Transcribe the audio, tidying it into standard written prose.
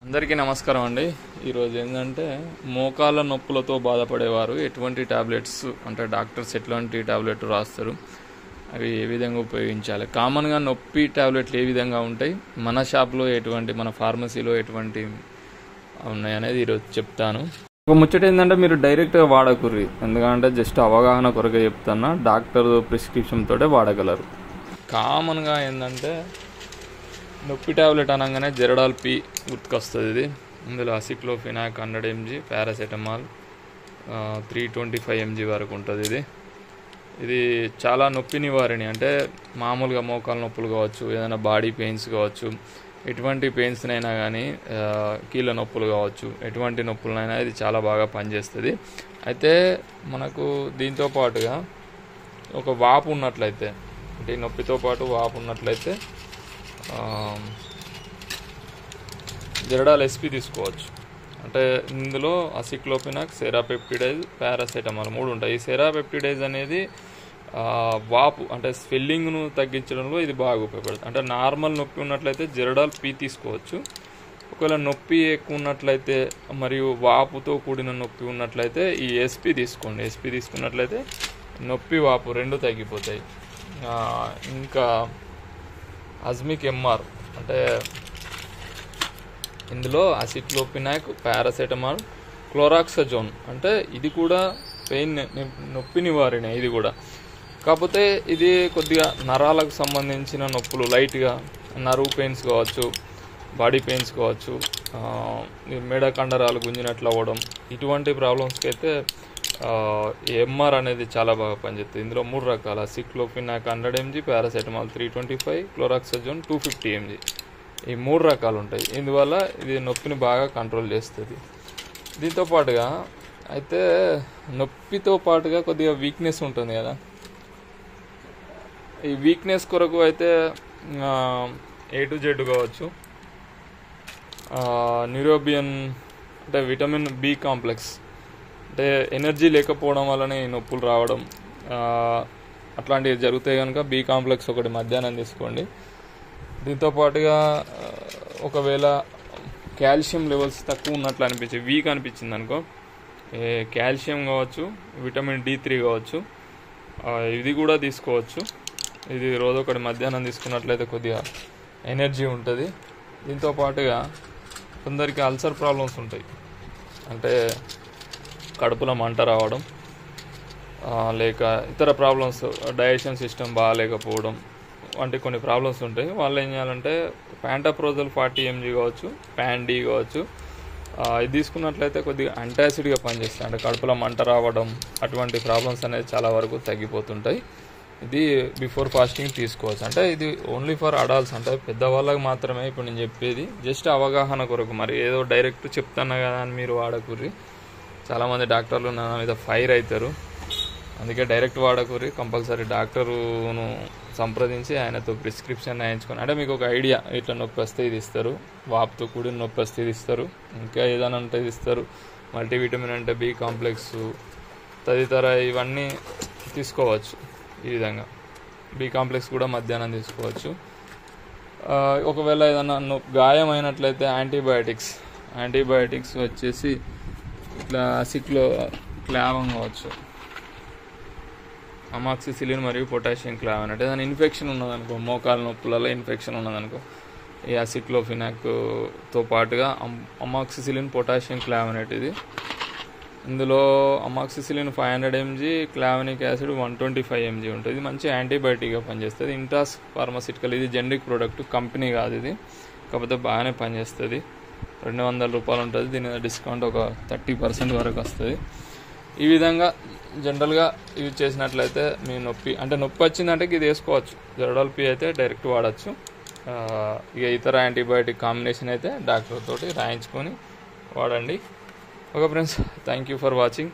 అందరికీ నమస్కారం అండి. ఈరోజు ఏంటంటే మోకాళ్ళ నొప్పులతో బాధపడేవారు ఎటువంటి టాబ్లెట్స్ అంటే డాక్టర్స్ ఎట్లాంటి టాబ్లెట్ రాస్తారు, అవి ఏ విధంగా ఉపయోగించాలి, కామన్గా నొప్పి టాబ్లెట్లు ఏ విధంగా ఉంటాయి, మన షాప్లో ఎటువంటి మన ఫార్మసీలో ఎటువంటి ఉన్నాయి అనేది ఈరోజు చెప్తాను. ఒక ముచ్చట ఏంటంటే మీరు డైరెక్ట్గా వాడకుర్రి, ఎందుకంటే జస్ట్ అవగాహన కొరగా చెప్తున్నా. డాక్టర్ ప్రిస్క్రిప్షన్ తోటే వాడగలరు. కామన్గా ఏంటంటే నొప్పి టాబ్లెట్ అనగానే జెరడాల్ పి గుర్తుకొస్తుంది. ఇది ఇందులో అసిక్లోఫినాక్ 100 mg, పారాసెటమాల్ 325 mg వరకు ఉంటుంది. ఇది చాలా నొప్పి నివారణి, అంటే మామూలుగా మోకాలు నొప్పులు కావచ్చు, ఏదైనా బాడీ పెయిన్స్ కావచ్చు, ఎటువంటి పెయిన్స్నైనా కానీ, కీళ్ళ నొప్పులు కావచ్చు, ఎటువంటి నొప్పులనైనా ఇది చాలా బాగా పనిచేస్తుంది. అయితే మనకు దీంతో పాటుగా ఒక వాపు ఉన్నట్లయితే, అంటే నొప్పితో పాటు వాపు ఉన్నట్లయితే జెరడాల్ ఎస్పీ తీసుకోవచ్చు. అంటే ఇందులో అసిక్లోఫినాక్, సెరాపెప్టిడైజ్, పారాసెటమాల్ 3 ఉంటాయి. ఈ సెరాపెప్టిడైజ్ అనేది వాపు అంటే స్వెల్లింగ్ను తగ్గించడంలో ఇది బాగా ఉపయోగపడుతుంది. అంటే నార్మల్ నొప్పి ఉన్నట్లయితే జెరడాల్ పి తీసుకోవచ్చు. ఒకవేళ నొప్పి ఎక్కువ ఉన్నట్లయితే మరియు వాపుతో కూడిన నొప్పి ఉన్నట్లయితే ఈ ఎస్పీ తీసుకోండి. ఎస్పీ తీసుకున్నట్లయితే నొప్పి వాపు 2 తగ్గిపోతాయి. ఇంకా అజ్మిక్ ఎంఆర్, అంటే ఇందులో అసిక్లోఫినాక్, పారాసెటమాల్, క్లోరాక్సజోన్, అంటే ఇది కూడా పెయిన్ నొప్పి నివారణ. ఇది కూడా కాకపోతే ఇది కొద్దిగా నరాలకు సంబంధించిన నొప్పులు, లైట్గా నర్వ్ పెయిన్స్ కావచ్చు, బాడీ పెయిన్స్ కావచ్చు, మెడ కండరాలు గుంజినట్లు అవ్వడం, ఇటువంటి ప్రాబ్లమ్స్కి అయితే ఎంఆర్ అనేది చాలా బాగా పనిచేస్తుంది. ఇందులో 3 రకాల అసిక్లోఫినాక్ 100 mg, పారాసెటమాల్ 325, క్లోరాక్సజోన్ 250 mg, ఈ 3 రకాలు ఉంటాయి. ఇందువల్ల ఇది నొప్పిని బాగా కంట్రోల్ చేస్తుంది. దీంతో పాటుగా అయితే నొప్పితో పాటుగా కొద్దిగా వీక్నెస్ ఉంటుంది కదా, ఈ వీక్నెస్ కొరకు అయితే A to Z కావచ్చు, న్యూరోబియన్ అంటే విటమిన్ బి కాంప్లెక్స్, అంటే ఎనర్జీ లేకపోవడం వల్లనే నొప్పులు రావడం అట్లాంటివి జరుగుతాయి కనుక బి కాంప్లెక్స్ ఒకటి మధ్యాహ్నం తీసుకోండి. దీంతో పాటుగా ఒకవేళ కాల్షియం లెవెల్స్ తక్కువ ఉన్నట్లు అనిపించి వీక్ అనిపించింది అనుకో, కాల్షియం కావచ్చు, విటమిన్ D3 కావచ్చు, ఇది కూడా తీసుకోవచ్చు. ఇది రోజు ఒకటి మధ్యాహ్నం తీసుకున్నట్లయితే కొద్దిగా ఎనర్జీ ఉంటుంది. దీంతో పాటుగా కొందరికి అల్సర్ ప్రాబ్లమ్స్ ఉంటాయి, అంటే కడుపులో మంట రావడం, లేక ఇతర ప్రాబ్లమ్స్, డైజెషన్ సిస్టమ్ బాగాలేకపోవడం వంటి కొన్ని ప్రాబ్లమ్స్ ఉంటాయి. వాళ్ళు ఏం చేయాలంటే ప్యాంటాప్రోజల్ 40 mg కావచ్చు, ప్యాన్ డి కావచ్చు, ఇది తీసుకున్నట్లయితే కొద్దిగా యాంటాసిడ్గా పనిచేస్తాయి. అంటే కడుపులో మంట రావడం అటువంటి ప్రాబ్లమ్స్ అనేది చాలా వరకు తగ్గిపోతుంటాయి. ఇది బిఫోర్ ఫాస్టింగ్ తీసుకోవచ్చు. అంటే ఇది ఓన్లీ ఫర్ అడల్ట్స్, అంటే పెద్దవాళ్ళకి మాత్రమే ఇప్పుడు నేను చెప్పేది, జస్ట్ అవగాహన కొరకు. మరి ఏదో డైరెక్ట్ చెప్తున్నా కదా అని మీరు వాడకూర్రి. చాలామంది డాక్టర్లు నా మీద ఫైర్ అవుతారు, అందుకే డైరెక్ట్ వాడకూర్రి. కంపల్సరీ డాక్టరును సంప్రదించి ఆయనతో ప్రిస్క్రిప్షన్ రాయించుకొని, అంటే మీకు ఒక ఐడియా, ఇట్లా నొప్పి వస్తే ఇది ఇస్తారు, వాపుతో కూడిన నొప్పి వస్తే ఇది ఇస్తారు, ఇంకా ఏదైనా ఉంటే ఇది ఇస్తారు, మల్టీవిటమిన్ అంటే బి కాంప్లెక్స్ తదితర ఇవన్నీ తీసుకోవచ్చు. ఈ విధంగా బి కాంప్లెక్స్ కూడా మధ్యాహ్నం తీసుకోవచ్చు. ఒకవేళ ఏదైనా గాయమైనట్లయితే యాంటీబయాటిక్స్ వచ్చేసి ఇట్లా అసిక్లోక్లావిన్ కావచ్చు, అమాక్సిసిలిన్ మరియు పొటాషియం క్లావిన్. అంటే ఏదైనా ఇన్ఫెక్షన్ ఉన్నదనుకో, మోకాల నొప్పులలో ఇన్ఫెక్షన్ ఉన్నదనుకో, ఈ అసిక్లోఫినాక్తో పాటుగా అమాక్సిసిలిన్, పొటాషియం క్లావినేట్, ఇది ఇందులో అమాక్సిసిలిన్ 500 mg, క్లావినిక్ యాసిడ్ 125 mg ఉంటుంది. ఇది మంచి యాంటీబయాటిక్గా పనిచేస్తుంది. ఇంటాస్ ఫార్మాసిటికల్, ఇది జెనరిక్ ప్రోడక్ట్, కంపెనీ కాదు ఇది, కాకపోతే బాగానే పనిచేస్తుంది. 200 రూపాయలు ఉంటుంది. దీని మీద డిస్కౌంట్ ఒక 30% వరకు వస్తుంది. ఈ విధంగా జనరల్గా యూజ్ చేసినట్లయితే మీ నొప్పి వచ్చిందంటే ఇది వేసుకోవచ్చు. జెరడాల్ పి అయితే డైరెక్ట్ వాడచ్చు. ఇక ఇతర యాంటీబయాటిక్ కాంబినేషన్ అయితే డాక్టర్ తోటి రాయించుకొని వాడండి. Okay friends, thank you for watching.